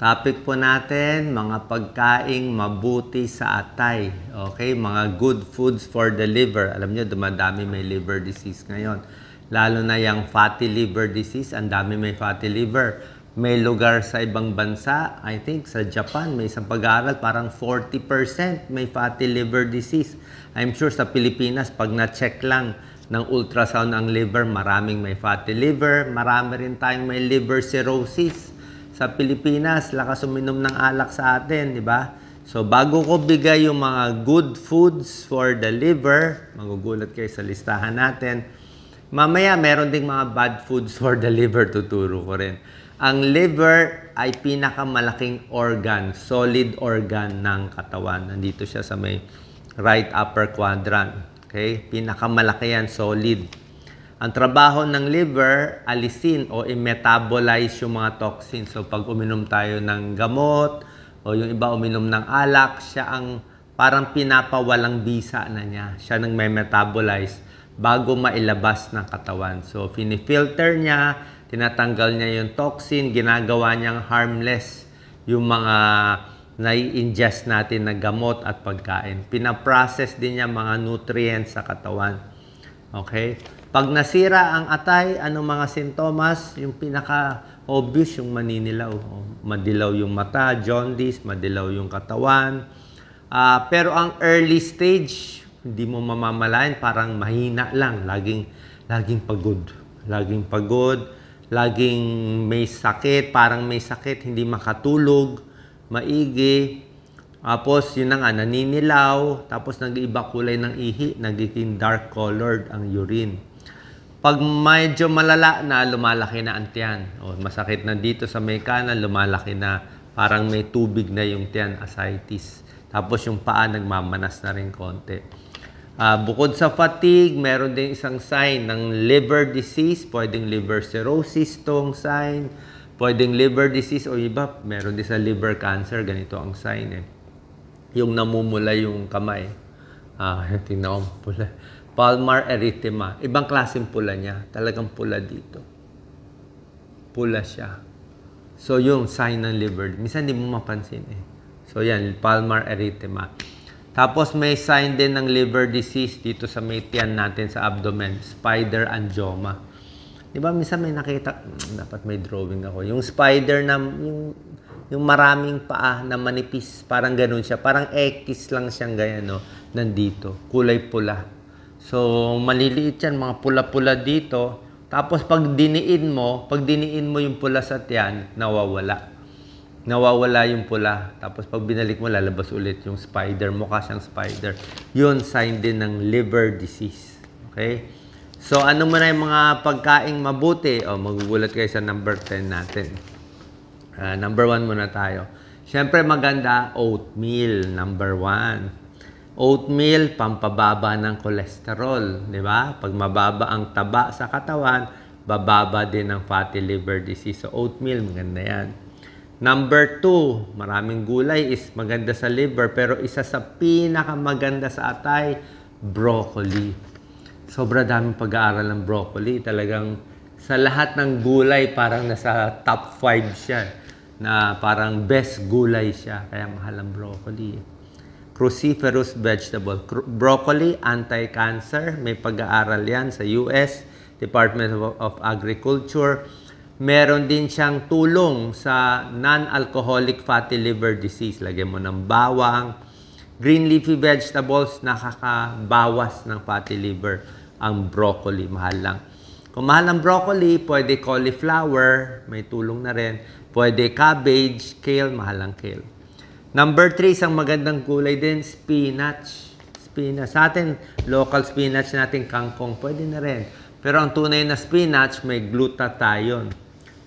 Topic po natin, mga pagkaing mabuti sa atay. Okay, mga good foods for the liver. Alam nyo, dumadami may liver disease ngayon. Lalo na yung fatty liver disease, ang dami may fatty liver. May lugar sa ibang bansa, I think sa Japan, may isang pag-aaral, parang 40% may fatty liver disease. I'm sure sa Pilipinas, pag na-check lang ng ultrasound ang liver, maraming may fatty liver. Marami rin tayong may liver cirrhosis. Sa Pilipinas, lakas uminom ng alak sa atin, di ba? So, bago ko bigay yung mga good foods for the liver, magugulat kayo sa listahan natin. Mamaya, meron ding mga bad foods for the liver, tuturo ko rin. Ang liver ay pinakamalaking organ, solid organ ng katawan. Nandito siya sa may right upper quadrant. Okay? Pinakamalaki yan, solid. Ang trabaho ng liver, alisin o i-metabolize yung mga toxins. So, pag uminom tayo ng gamot o yung iba uminom ng alak, siya ang parang pinapawalang bisa na niya. Siya nang may metabolize bago mailabas ng katawan. So, finifilter niya, tinatanggal niya yung toxin, ginagawa niyang harmless yung mga nai-ingest natin na gamot at pagkain. Pinaprocess din niya mga nutrients sa katawan. Okay? Pag nasira ang atay, anong mga sintomas? Yung pinaka-obvious, yung maninilaw. Madilaw yung mata, jaundice, madilaw yung katawan. Pero ang early stage, hindi mo mamamalayan, parang mahina lang. Laging pagod. Laging pagod. Laging may sakit, parang may sakit, hindi makatulog, maigi. Tapos, yun na nga, naninilaw. Tapos, nag-iiba kulay ng ihi. Nagiging dark colored ang urine. Pag medyo malala na, lumalaki na ang tiyan. O, masakit na dito sa may kanan, lumalaki na. Parang may tubig na yung tiyan, ascites. Tapos yung paa, nagmamanas na rin konti. Bukod sa fatigue, meron din isang sign ng liver disease. Pwedeng liver cirrhosis tong sign. Pwedeng liver disease o iba, meron din sa liver cancer. Ganito ang sign eh. Yung namumula yung kamay. Tingnan ko, pula. Palmar erythema. Ibang klaseng pula niya. Talagang pula dito. Pula siya. So, yung sign ng liver. Minsan hindi mo mapansin eh. So, yan. Palmar erythema. Tapos, may sign din ng liver disease dito sa may tiyan natin sa abdomen. Spider angioma. Di ba? Minsan may nakita. Dapat may drawing ako. Yung spider na, yung maraming paa na manipis. Parang ganun siya. Parang X lang siyang ganyan, no? Nandito. Kulay pula. So, maliliit yan, mga pula-pula dito. Tapos, pag diniin mo yung pula sa tiyan, nawawala. Nawawala yung pula. Tapos, pag binalik mo, lalabas ulit yung spider. Mukha siyang spider. Yun, sign din ng liver disease. Okay? So, ano muna yung mga pagkaing mabuti? O, magugulat kayo sa number 10 natin. Number 1 muna tayo. Siyempre, maganda, oatmeal. Number 1. Oatmeal, pampababa ng cholesterol, di ba? Pag mababa ang taba sa katawan, bababa din ang fatty liver disease. So, oatmeal, maganda yan. Number 2, maraming gulay is maganda sa liver, pero isa sa pinakamaganda sa atay, broccoli. Sobra daming pag-aaral ng broccoli. Talagang sa lahat ng gulay, parang nasa top 5 siya. Na parang best gulay siya. Kaya mahal ang broccoli. Cruciferous vegetable. Broccoli, anti-cancer. May pag-aaral yan sa US Department of Agriculture. Meron din siyang tulong sa non-alcoholic fatty liver disease. Lagyan mo ng bawang. Green leafy vegetables, nakakabawas ng fatty liver. Ang broccoli, mahal lang. Kung mahal ang broccoli, pwede cauliflower. May tulong na rin. Pwede cabbage, kale, mahal ang kale. Number 3, isang magandang gulay din, spinach. Spinach. Sa atin, local spinach natin, kangkong, pwede na rin. Pero ang tunay na spinach, may glutathione.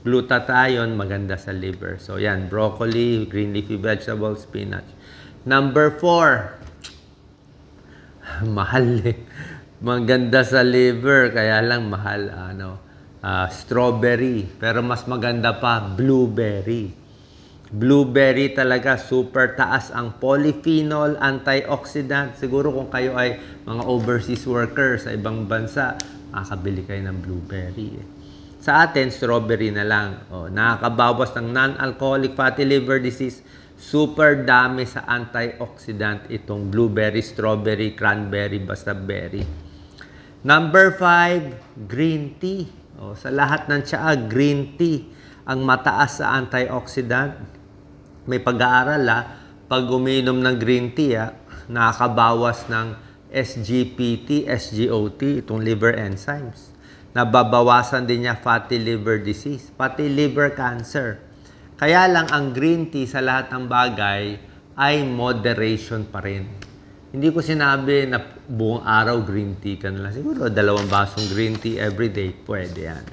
Glutathione, maganda sa liver. So, yan, broccoli, green leafy vegetables, spinach. Number 4, mahal eh. Maganda sa liver, kaya lang mahal, strawberry. Pero mas maganda pa, blueberry. Blueberry talaga, super taas ang polyphenol, antioxidant. Siguro kung kayo ay mga overseas workers sa ibang bansa, makakabili kayo ng blueberry. Sa atin, strawberry na lang. Nakakabawas ng non-alcoholic fatty liver disease. Super dami sa antioxidant itong blueberry, strawberry, cranberry, basta berry. Number 5, green tea. Sa lahat ng tsaa, green tea ang mataas sa antioxidant. May pag-aaral pag uminom ng green tea, nakakabawas ng SGPT, SGOT, itong liver enzymes. Nababawasan din niya fatty liver disease, pati liver cancer. Kaya lang ang green tea sa lahat ng bagay ay moderation pa rin. Hindi ko sinabi na buong araw green tea ka na lang. Siguro 2 basong green tea everyday, pwede yan.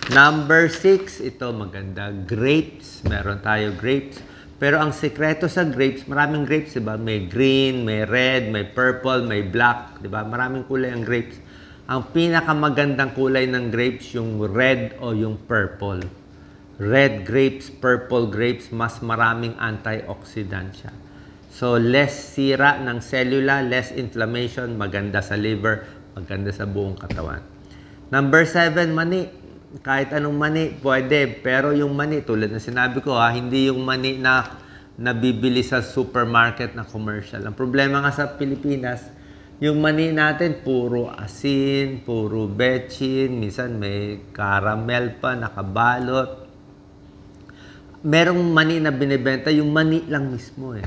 Number 6, ito maganda, grapes. Meron tayo grapes. Pero ang sekreto sa grapes, maraming grapes, diba? May green, may red, may purple, may black, diba? Maraming kulay ang grapes. Ang pinakamagandang kulay ng grapes, yung red o yung purple. Red grapes, purple grapes, mas maraming antioxidant siya. So, less sira ng cellula, less inflammation, maganda sa liver, maganda sa buong katawan. Number 7, mani. Kahit anong mani, pwede. Pero yung mani, tulad na sinabi ko, hindi yung mani na nabibili sa supermarket na commercial. Ang problema nga sa Pilipinas, yung mani natin, puro asin, puro betchin, minsan may caramel pa, nakabalot. Merong mani na binibenta, yung mani lang mismo eh.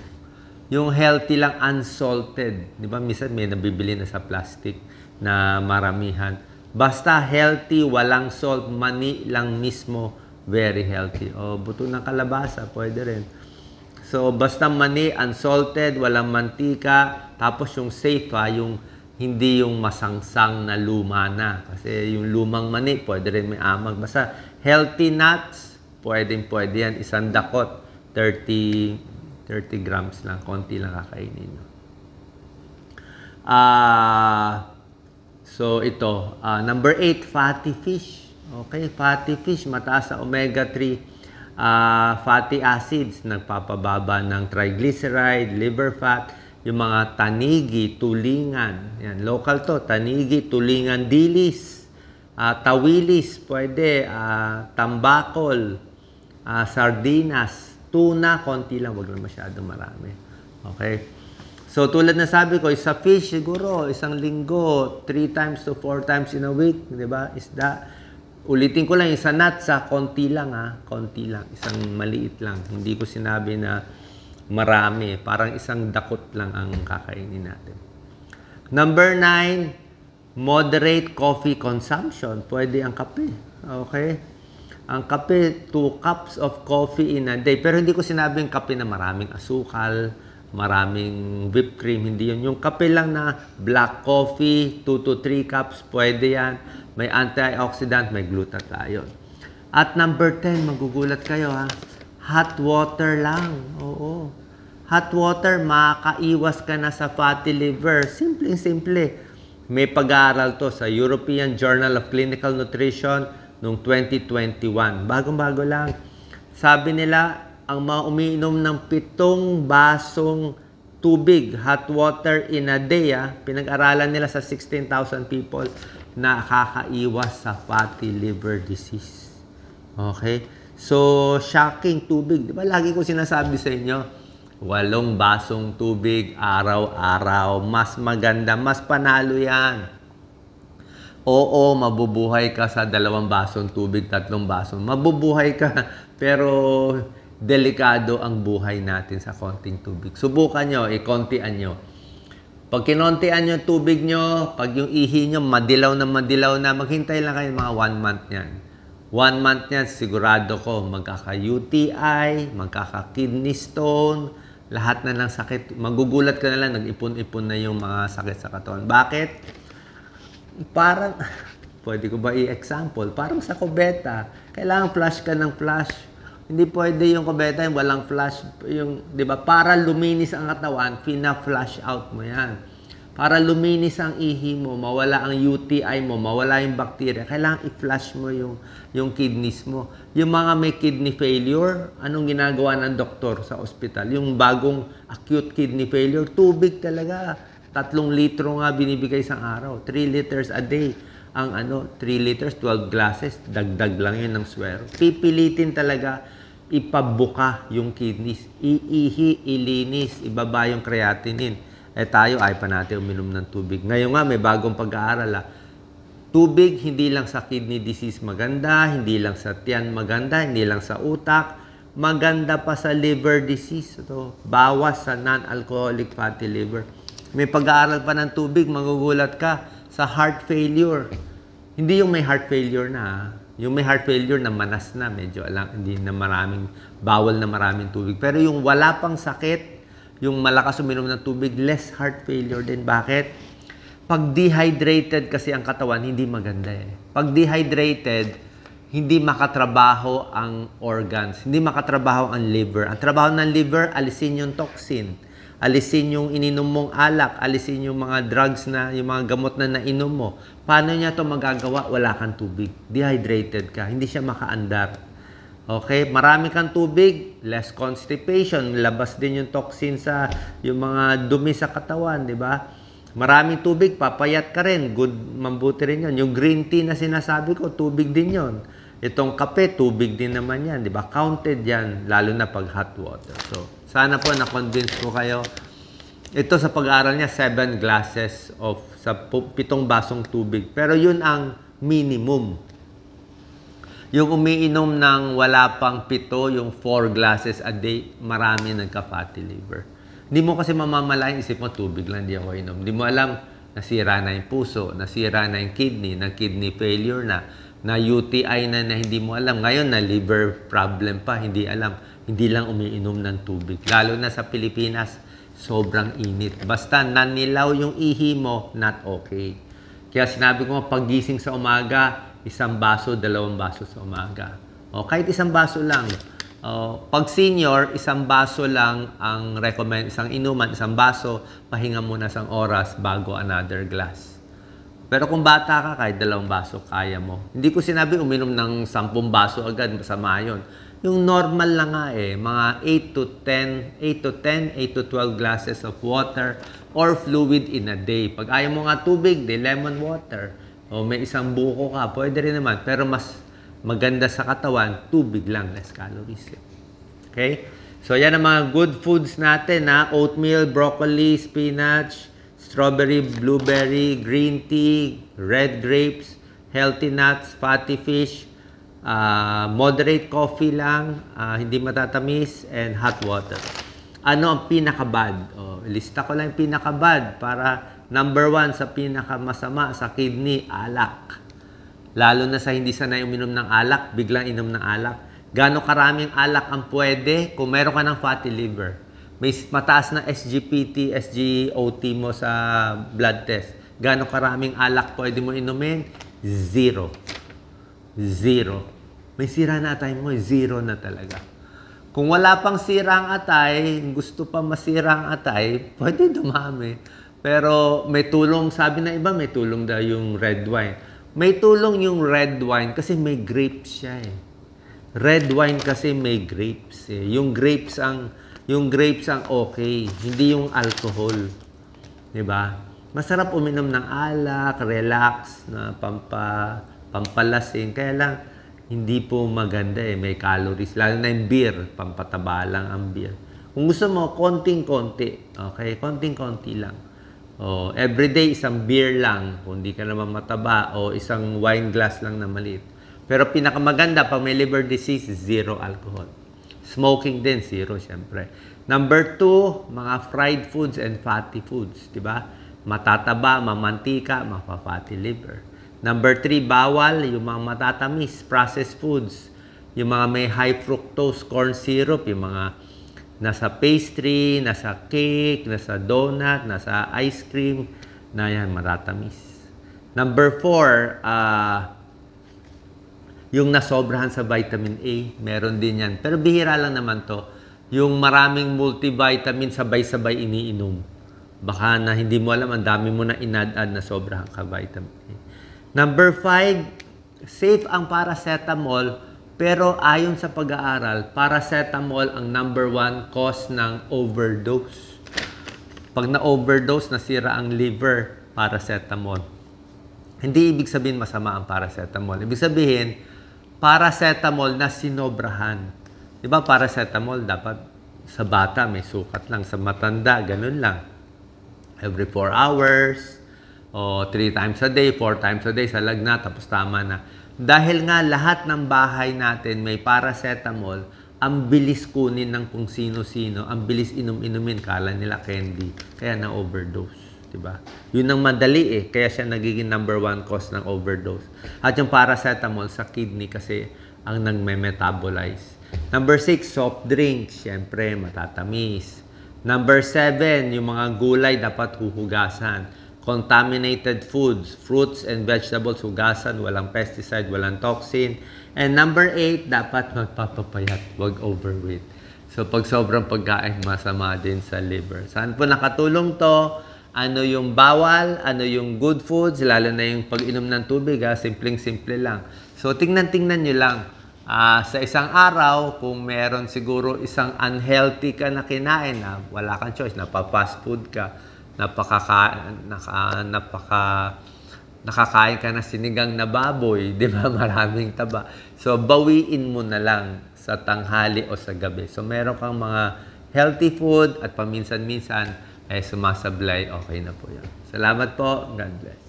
Yung healthy lang, unsalted. Di ba? Minsan may nabibili na sa plastic na maramihan. Basta healthy, walang salt, mani lang mismo, very healthy. Buto ng kalabasa, pwede rin. So, basta mani, unsalted, walang mantika, tapos yung safe yung hindi yung masangsang na luma na. Kasi yung lumang mani, pwede rin may amag. Basta healthy nuts, pwede yan. Isang dakot, 30 grams lang, konti lang kakainin. So, ito. Number 8, fatty fish. Okay, fatty fish. Mataas sa omega-3 fatty acids. Nagpapababa ng triglyceride, liver fat. Yung mga tanigi, tulingan. Yan, local to. Tanigi, tulingan, dilis. Tawilis, pwede. Tambakol. Sardinas. Tuna, konti lang. Huwag na masyado marami. Okay. So, tulad na sabi ko, sa fish, siguro, isang linggo, 3 times to 4 times in a week, di ba? Isda. Ulitin ko lang, sa nuts, konti lang, konti lang. Isang maliit lang. Hindi ko sinabi na marami. Parang isang dakot lang ang kakainin natin. Number 9, moderate coffee consumption. Pwede ang kape. Okay? Ang kape, 2 cups of coffee in a day. Pero hindi ko sinabing kape na maraming asukal, maraming whipped cream, hindi yun. Yung kape lang na black coffee, 2 to 3 cups, pwede yan. May antioxidant, may glutathione. At number 10, magugulat kayo hot water lang. Oo. Hot water, makakaiwas ka na sa fatty liver. Simple. May pag-aaral to sa European Journal of Clinical Nutrition noong 2021. Bagong-bago lang. Sabi nila, ang mga umiinom ng 7 basong tubig, hot water in a day, pinag-aralan nila sa 16,000 people, nakakaiwas sa fatty liver disease. Okay? So, shocking tubig. Di ba lagi ko sinasabi sa inyo, 8 basong tubig, araw-araw. Mas maganda, mas panalo yan. Oo, mabubuhay ka sa 2 basong tubig, 3 basong. Mabubuhay ka, pero delikado ang buhay natin sa konting tubig. Subukan nyo, ikontian nyo. Pag kinontian nyo tubig nyo, pag yung ihi nyo madilaw na, maghintay lang kayo mga 1 month yan. 1 month yan, sigurado ko, magkaka-UTI, magkaka-kidney stone, lahat na ng sakit. Magugulat ka na lang, nag-ipon-ipon na yung mga sakit sa katawan. Bakit? Parang, pwede ko ba i-example? Parang sa kubeta, kailangan flush ka ng flush. Hindi pwede yung kubeta yung walang flush. Yung, di ba? Para luminis ang katawan, fina-flush out mo yan. Para luminis ang ihi mo, mawala ang UTI mo, mawala yung bacteria, kailangan i-flush mo yung kidneys mo. Yung mga may kidney failure, anong ginagawa ng doktor sa ospital? Yung bagong acute kidney failure, tubig talaga. 3 litro nga binibigay isang araw. 3 liters a day. ang 3 liters, 12 glasses, dagdag lang yun ng swero. Pipilitin talaga ipabuka yung kidneys, iihi, ilinis, ibaba yung creatinine. Tayo ay pa natin uminom ng tubig. Ngayon nga may bagong pag-aaral. Tubig hindi lang sa kidney disease maganda, hindi lang sa tiyan maganda, hindi lang sa utak, maganda pa sa liver disease. Ito, bawas sa non-alcoholic fatty liver. May pag-aaral pa ng tubig, magugulat ka sa heart failure. Hindi yung may heart failure na, yung may heart failure na manas na, medyo hindi na bawal na maraming tubig. Pero yung wala pang sakit, yung malakas uminom ng tubig, less heart failure din. Bakit? Pag dehydrated kasi ang katawan, hindi maganda eh. Pag dehydrated, hindi makatrabaho ang organs, hindi makatrabaho ang liver. Ang trabaho ng liver, alisin yung toxin, alisin yung ininom mong alak, alisin yung mga drugs na, yung mga gamot na nainom mo. Paano niya ito magagawa? Wala kang tubig. Dehydrated ka. Hindi siya makaandar. Okay? Marami kang tubig, less constipation. Labas din yung toxin sa, yung mga dumi sa katawan, di ba? Maraming tubig, papayat ka rin. Good, mabuti rin yun. Yung green tea na sinasabi ko, tubig din yun. Itong kape, tubig din naman yan. Di ba? Counted yan, lalo na pag hot water. So, sana po na-convince ko kayo. Ito sa pag-aaral niya, 7 glasses of, sa 7 basong tubig. Pero yun ang minimum. Yung umiinom ng wala pang 7, yung 4 glasses a day, marami nagka-fatty liver. Hindi mo kasi mamamalayan, isip mo, tubig lang, di ako inom. Hindi mo alam, nasira na yung puso, nasira na yung kidney, na kidney failure na UTI na hindi mo alam. Ngayon, na liver problem pa, hindi alam. Hindi lang umiinom ng tubig. Lalo na sa Pilipinas, sobrang init. Basta nanilaw yung ihi mo, not okay. Kaya sinabi ko, paggising sa umaga, 1 baso, 2 baso sa umaga. O, kahit 1 baso lang. Pag senior, 1 baso lang ang recommend, isang inuman, 1 baso, pahinga muna 1 oras bago another glass. Pero kung bata ka, kahit 2 baso, kaya mo. Hindi ko sinabi uminom ng 10 baso agad, masama yun. Yung normal lang nga mga 8 to 12 glasses of water or fluid in a day. Pag ayaw mo nga tubig, di lemon water. O may 1 buko ka, pwede rin naman. Pero mas maganda sa katawan, tubig lang, less calories. Okay? So, yan ang mga good foods natin, oatmeal, broccoli, spinach, strawberry, blueberry, green tea, red grapes, healthy nuts, fatty fish, moderate coffee lang, hindi matatamis, and hot water. Ano ang pinaka-bad? Lista ko lang yung pinaka-bad para number 1 sa pinaka-masama sa kidney, alak. Lalo na sa hindi sanay uminom ng alak, biglang inom ng alak. Gaano karaming alak ang pwede kung meron ka ng fatty liver? May mataas na SGPT, SGOT mo sa blood test. Gaano karaming alak pwede mo inumin? 0. 0. May sira na atay mo, 0 na talaga. Kung wala pang sira ang atay, gusto pa masira ang atay, pwede dumami. Pero may tulong, sabi na iba, may tulong daw yung red wine. May tulong yung red wine kasi may grapes siya Red wine kasi may grapes Yung grapes ang okay, hindi yung alcohol. 'Di ba? Masarap uminom ng alak, relax na pampalasing. Kaya lang hindi po maganda may calories. Lalo na yung beer, pampataba lang ang beer. Kung gusto mo, konting-konti. Okay? Konting-konti lang. Everyday, 1 beer lang, kung di ka naman mataba, o 1 wine glass lang na maliit. Pero pinakamaganda, pag may liver disease, 0 alcohol. Smoking din, 0, syempre. Number 2, mga fried foods and fatty foods, di ba? Matataba, mamantika, mapa-fatty liver. Number 3, bawal, yung mga matatamis, processed foods. Yung mga may high fructose corn syrup, yung mga nasa pastry, nasa cake, nasa donut, nasa ice cream, na yan, matatamis. Number 4, yung nasobrahan sa vitamin A, meron din yan. Pero bihira lang naman to. Yung maraming multivitamin sabay-sabay iniinom. Baka na hindi mo alam, ang dami mo na inad-add na sobrahan ka vitamin A. Number 5, safe ang paracetamol. Pero ayon sa pag-aaral, paracetamol ang number 1 cause ng overdose. Pag na-overdose, nasira ang liver, paracetamol. Hindi ibig sabihin masama ang paracetamol. Ibig sabihin, paracetamol na sinobrahan. Di ba paracetamol dapat sa bata may sukat lang, sa matanda ganun lang. Every 4 hours, o 3 times a day, 4 times a day sa lagnat, tapos tama na. Dahil nga lahat ng bahay natin may paracetamol, ang bilis kunin ng kung sino-sino, ang bilis inom-inumin, kala nila candy, kaya na-overdose. Diba? Yun ang madali kaya siya nagiging number 1 cause ng overdose. At yung paracetamol sa kidney kasi ang nagme-metabolize. Number 6, soft drinks. Siyempre, matatamis. Number 7, yung mga gulay dapat huhugasan. Contaminated foods, fruits and vegetables, hugasan, walang pesticide, walang toxin. And number 8, dapat magpapapayat, wag overweight. So, pag sobrang pagkain, masama din sa liver. Saan po nakatulong to? Ano yung bawal, ano yung good foods, lalo na yung pag-inom ng tubig, simpleng-simple lang. So, tingnan nyo lang. Sa isang araw, kung meron siguro isang unhealthy ka na kinain, wala kang choice, napapa-fast food ka, nakakain ka na sinigang na baboy, di ba? Maraming taba. So, bawiin mo na lang sa tanghali o sa gabi. So, meron kang mga healthy food at paminsan-minsan, sumasablay, okay na po yan. Salamat po. God bless.